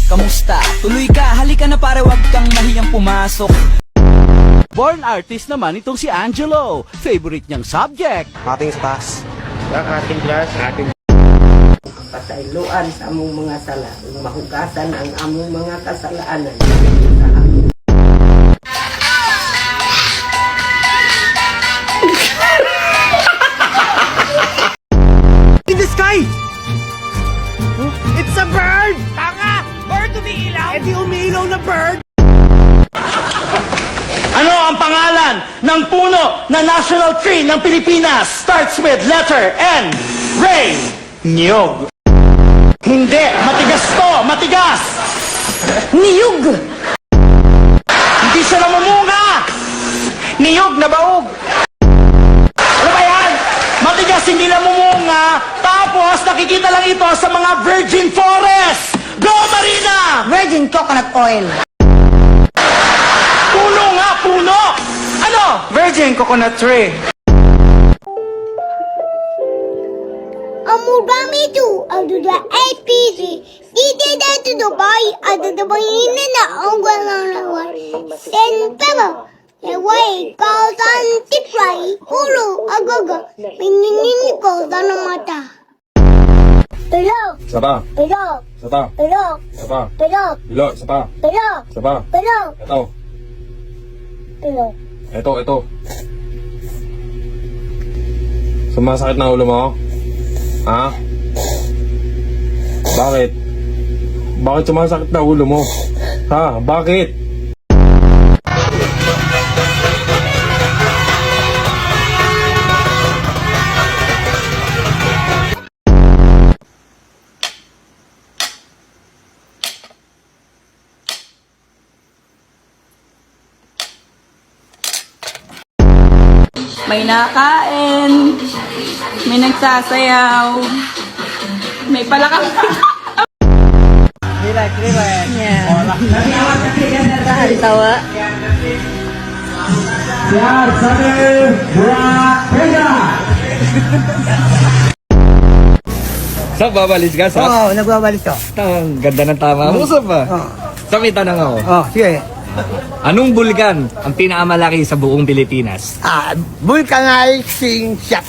Kamusta? Tuloy ka, halika na pare, wag kang mahiyang pumasok. Born artist naman itong si Angelo. Favorite niyang subject. Ating class. Pasayloan sa among mga sala, mahugasan ang among mga kasalaanan. In the sky! It's a bird! Tanga! Bird umiilaw? Eh di umiilaw na bird! Ano ang pangalan ng puno na national tree ng Pilipinas? Starts with letter N. Ray. Niyog. Hindi. Matigas to. Matigas. Niyog. Hindi siya namumunga. Niyog na baog. Ano ba yan? Matigas, hindi namumunga. Tapos nakikita lang ito sa mga virgin forest. Go, Marina! Virgin coconut oil. Puno nga, puno! Ano? Virgin coconut tree. Amugami tu aduda APC. Dite da tu Dubai aduda bayina na ongwala lawa. Sen peba. Leway kausan tiprai ulu agaga. Mininin kausan mata. Pelok. Sapa, Pelok. sapa, Pelok. sapa, Pelok. bilo, sapa, Pelok. sapa, Pelok. ito, Pelok. ito. Sumasakit na ulo mo? Ha? Bakit? Bakit sumasakit na ulo mo? Ha? Bakit? May nakain, may nagsasayaw, may palakang. Yeah. Tawa. Saan babalis ka? Oo, nagwawalis ko. Ang ganda ng tama mo, saan ba? Sa may tanong ako. Sige. Anong bulkan ang pinakamalaki sa buong Pilipinas? Vulcanizing shot.